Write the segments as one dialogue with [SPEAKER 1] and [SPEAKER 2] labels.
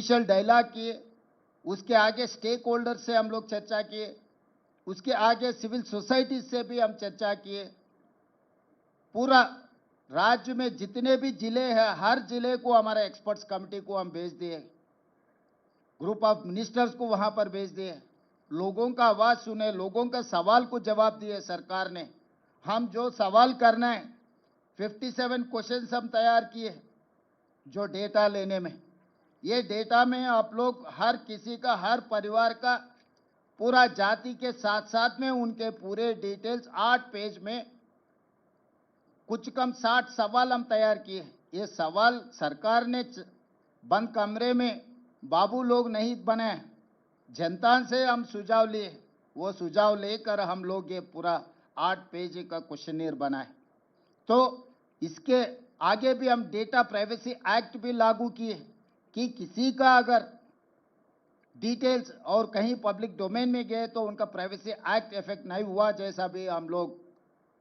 [SPEAKER 1] Official dialogue किए, उसके आगे स्टेक होल्डर से हम लोग चर्चा किए, उसके आगे सिविल सोसाइटी से भी हम चर्चा किए। पूरा राज्य में जितने भी जिले हैं, हर जिले को हमारा एक्सपर्ट्स कमेटी को हम भेज दिए, ग्रुप ऑफ मिनिस्टर्स को वहां पर भेज दिए, लोगों का आवाज सुने, लोगों का सवाल को जवाब दिए सरकार ने। हम जो सवाल करना है 57 क्वेश्चंस हम तैयार किए, जो डेटा लेने में, ये डेटा में आप लोग हर किसी का, हर परिवार का, पूरा जाति के साथ साथ में उनके पूरे डिटेल्स 8 पेज में कुछ कम 60 सवाल हम तैयार किए। ये सवाल सरकार ने बंद कमरे में बाबू लोग नहीं बनाए, जनता से हम सुझाव लिए, वो सुझाव लेकर हम लोग ये पूरा 8 पेज का क्वेश्चनियर बनाए। तो इसके आगे भी हम डेटा प्राइवेसी एक्ट भी लागू किए कि किसी का अगर डिटेल्स और कहीं पब्लिक डोमेन में गए तो उनका प्राइवेसी एक्ट इफेक्ट नहीं हुआ, जैसा भी हम लोग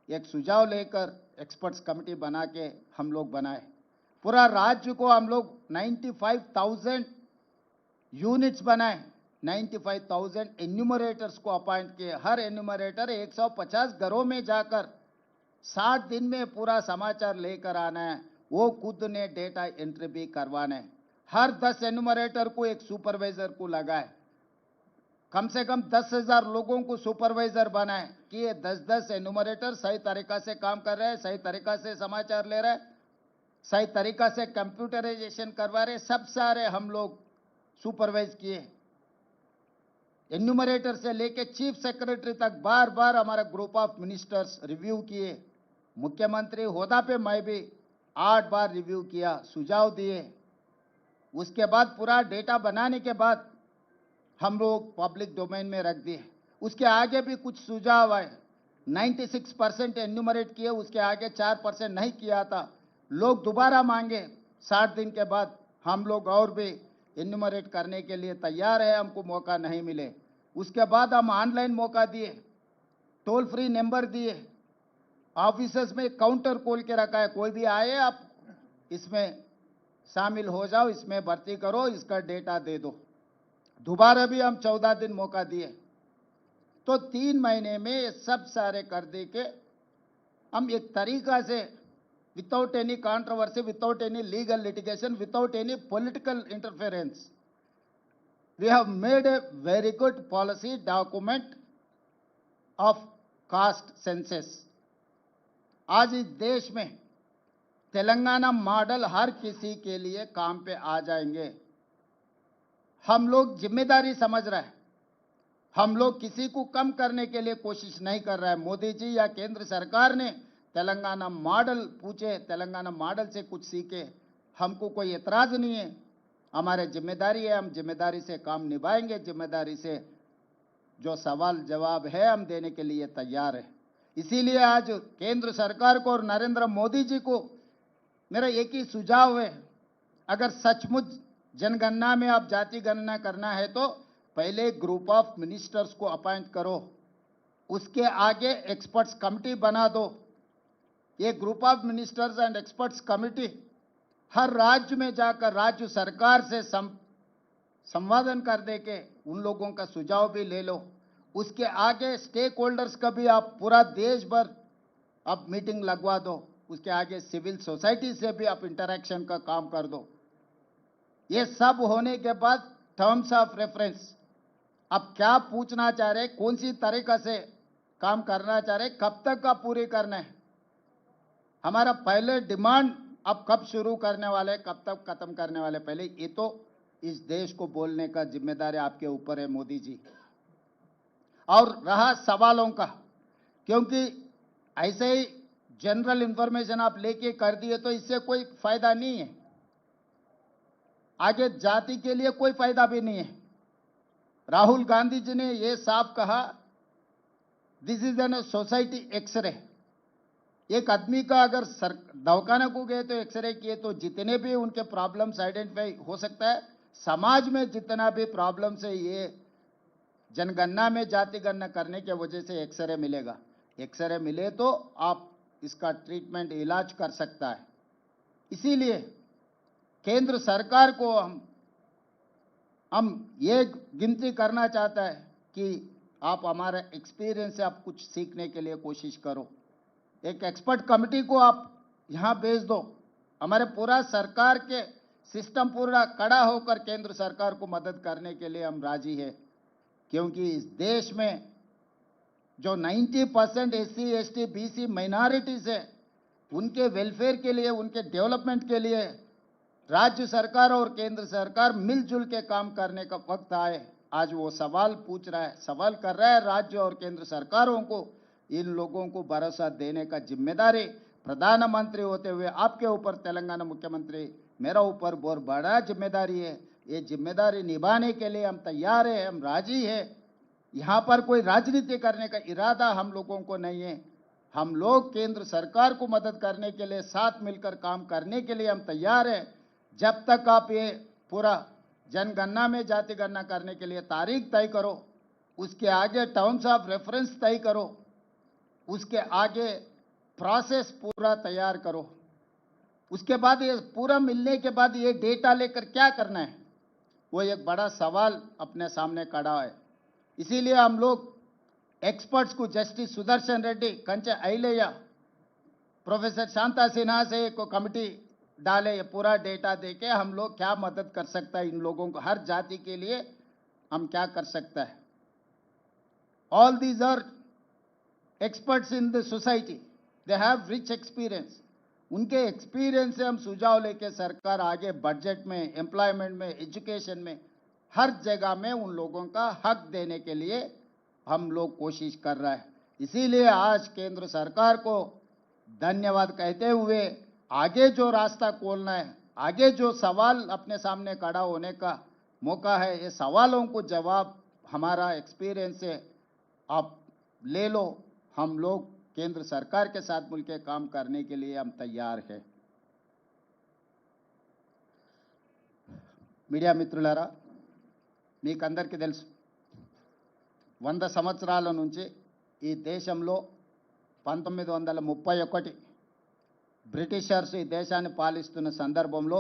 [SPEAKER 1] एक सुझाव लेकर एक्सपर्ट्स कमेटी बना के हम लोग बनाए। पूरा राज्य को हम लोग 95,000 यूनिट्स बनाए, 95,000 एन्यूमरेटर्स को अपॉइंट किए। हर एन्यूमरेटर 150 घरों में जाकर 60 दिन में पूरा समाचार लेकर आना है, वो खुद ने डेटा एंट्री भी करवाना है। हर 10 एन्यूमरेटर को एक सुपरवाइजर को लगाए, कम से कम 10,000 लोगों को सुपरवाइजर बनाए कि ये 10-10 एन्यूमरेटर सही तरीका से काम कर रहे हैं, सही तरीका से समाचार ले रहे हैं, सही तरीका से कंप्यूटराइजेशन करवा रहे, सब सारे हम लोग सुपरवाइज किए। एन्यूमरेटर से लेके चीफ सेक्रेटरी तक बार बार हमारा ग्रुप ऑफ मिनिस्टर्स रिव्यू किए। मुख्यमंत्री होदा पे मैं भी 8 बार रिव्यू किया, सुझाव दिए। उसके बाद पूरा डेटा बनाने के बाद हम लोग पब्लिक डोमेन में रख दिए। उसके आगे भी कुछ सुझाव आए, 96% एन्यूमरेट किए, उसके आगे 4% नहीं किया था। लोग दोबारा मांगे, 60 दिन के बाद हम लोग और भी एन्यूमरेट करने के लिए तैयार है, हमको मौका नहीं मिले। उसके बाद हम ऑनलाइन मौका दिए, टोल फ्री नंबर दिए, ऑफिसेस में काउंटर खोल के रखा है, कोई भी आए आप इसमें शामिल हो जाओ, इसमें भर्ती करो, इसका डेटा दे दो। दोबारा भी हम 14 दिन मौका दिए। तो 3 महीने में ये सब सारे कर दे के हम एक तरीका से without any controversy, without any legal litigation, without any political interference, we have made a very good policy document of caste census. आज इस देश में तेलंगाना मॉडल हर किसी के लिए काम पे आ जाएंगे। हम लोग जिम्मेदारी समझ रहे हैं, हम लोग किसी को कम करने के लिए कोशिश नहीं कर रहे हैं। मोदी जी या केंद्र सरकार ने तेलंगाना मॉडल पूछे, तेलंगाना मॉडल से कुछ सीखे, हमको कोई एतराज नहीं है। हमारे जिम्मेदारी है, हम जिम्मेदारी से काम निभाएंगे, जिम्मेदारी से जो सवाल जवाब है हम देने के लिए तैयार है। इसीलिए आज केंद्र सरकार को और नरेंद्र मोदी जी को मेरा एक ही सुझाव है, अगर सचमुच जनगणना में आप जाति गणना करना है तो पहले ग्रुप ऑफ मिनिस्टर्स को अपॉइंट करो, उसके आगे एक्सपर्ट्स कमेटी बना दो। ये group of ministers and experts committee हर राज्य में जाकर राज्य सरकार से संवादन कर दे के उन लोगों का सुझाव भी ले लो। उसके आगे स्टेक होल्डर्स का भी आप पूरा देश भर आप मीटिंग लगवा दो। उसके आगे सिविल सोसाइटी से भी आप इंटरेक्शन का काम कर दो। ये सब होने के बाद टर्म्स ऑफ रेफरेंस, अब क्या पूछना चाह रहे, कौन सी तरीका से काम करना चाह रहे, कब तक आप पूरी करना है। हमारा पहले डिमांड अब कब शुरू करने वाले, कब तक खत्म करने वाले, पहले ये तो इस देश को बोलने का जिम्मेदारी आपके ऊपर है मोदी जी। और रहा सवालों का, क्योंकि ऐसे ही जनरल इंफॉर्मेशन आप लेके कर दिए तो इससे कोई फायदा नहीं है, आगे जाति के लिए कोई फायदा भी नहीं है। राहुल गांधी जी ने यह साफ कहा, this is an society x-ray. एक आदमी का अगर दवाखाने को गए तो एक्सरे किए तो जितने भी उनके प्रॉब्लम्स आइडेंटिफाई हो सकता है, समाज में जितना भी प्रॉब्लम्स है ये जनगणना में जाति गणना करने के वजह से एक्सरे मिलेगा। एक्सरे मिले तो आप इसका ट्रीटमेंट इलाज कर सकता है। इसीलिए केंद्र सरकार को हम हम ये गिनती करना चाहता है कि आप हमारे एक्सपीरियंस से आप कुछ सीखने के लिए कोशिश करो। एक एक्सपर्ट कमेटी को आप यहाँ भेज दो। हमारे पूरा सरकार के सिस्टम पूरा खड़ा होकर केंद्र सरकार को मदद करने के लिए हम राजी है, क्योंकि इस देश में जो 90% एससी, एसटी, बीसी माइनॉरिटीज है, उनके वेलफेयर के लिए, उनके डेवलपमेंट के लिए राज्य सरकार और केंद्र सरकार मिलजुल के काम करने का वक्त आए। आज वो सवाल पूछ रहा है, सवाल कर रहा है राज्य और केंद्र सरकारों को। इन लोगों को भरोसा देने का जिम्मेदारी प्रधानमंत्री होते हुए आपके ऊपर, तेलंगाना मुख्यमंत्री, मेरा ऊपर बहुत बड़ा जिम्मेदारी है। ये जिम्मेदारी निभाने के लिए हम तैयार है, हम राजी है। यहाँ पर कोई राजनीति करने का इरादा हम लोगों को नहीं है। हम लोग केंद्र सरकार को मदद करने के लिए, साथ मिलकर काम करने के लिए हम तैयार हैं। जब तक आप ये पूरा जनगणना में जाति गणना करने के लिए तारीख तय करो, उसके आगे टर्म्स ऑफ रेफरेंस तय करो, उसके आगे प्रोसेस पूरा तैयार करो, उसके बाद ये पूरा मिलने के बाद ये डेटा लेकर क्या करना है, वो एक बड़ा सवाल अपने सामने खड़ा है। इसीलिए हम लोग एक्सपर्ट्स को, जस्टिस सुदर्शन रेड्डी, कंचे अय्यलैया, प्रोफेसर शांता सिन्हा से एक कमेटी डाले, ये पूरा डेटा देके हम लोग क्या मदद कर सकता है इन लोगों को, हर जाति के लिए हम क्या कर सकता है। All these are experts in the society, they have rich experience. उनके एक्सपीरियंस से हम सुझाव लेके सरकार आगे बजट में, एम्प्लॉयमेंट में, एजुकेशन में, हर जगह में उन लोगों का हक देने के लिए हम लोग कोशिश कर रहा है। इसीलिए आज केंद्र सरकार को धन्यवाद कहते हुए आगे जो रास्ता खोलना है, आगे जो सवाल अपने सामने खड़ा होने का मौका है, ये सवालों को जवाब हमारा एक्सपीरियंस से आप ले लो। हम लोग केंद्र सरकार के साथ मिलकर काम करने के लिए हम तैयार हैं। మీడియా మిత్రులారా, మీకందరికీ తెలుసు, 100 సంవత్సరాల నుంచి ఈ దేశంలో 1931 బ్రిటిషర్స్ ఈ దేశాన్ని పాలిస్తున్న సందర్భంలో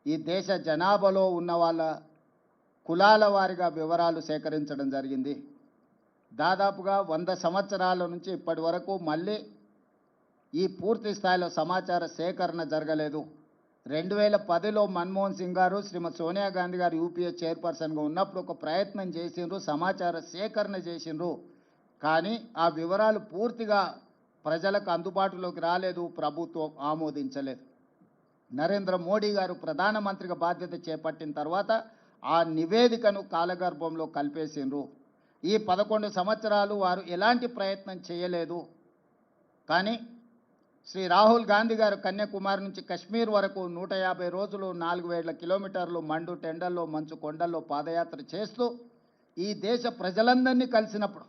[SPEAKER 1] ఈ దేశ జనాభాలో ఉన్న వాళ్ళ కులాల వారీగా వివరాలు సేకరించడం జరిగింది. దాదాపుగా 100 సంవత్సరాల నుంచి ఇప్పటి వరకు మళ్ళీ ఈ పూర్తి స్థాయిలో సమాచార సేకరణ జరగలేదు. 2010లో మన్మోహన్ సింగ్ గారు, శ్రీమతి సోనియా గాంధీ గారు యూపీఏ చైర్పర్సన్గా ఉన్నప్పుడు ఒక ప్రయత్నం చేసిండ్రు, సమాచార సేకరణ చేసిండ్రు. కానీ ఆ వివరాలు పూర్తిగా ప్రజలకు అందుబాటులోకి రాలేదు, ప్రభుత్వం ఆమోదించలేదు. నరేంద్ర మోడీ గారు ప్రధానమంత్రిగా బాధ్యత చేపట్టిన తర్వాత ఆ నివేదికను కాలగర్భంలో కలిపేసిండ్రు. ఈ 11 సంవత్సరాలు వారు ఎలాంటి ప్రయత్నం చేయలేదు. కానీ శ్రీ రాహుల్ గాంధీ గారు కన్యాకుమారి నుంచి కశ్మీర్ వరకు 150 రోజులు 4000 కిలోమీటర్లు మండు టెండల్లో, మంచు కొండల్లో పాదయాత్ర చేస్తూ ఈ దేశ ప్రజలందరినీ కలిసినప్పుడు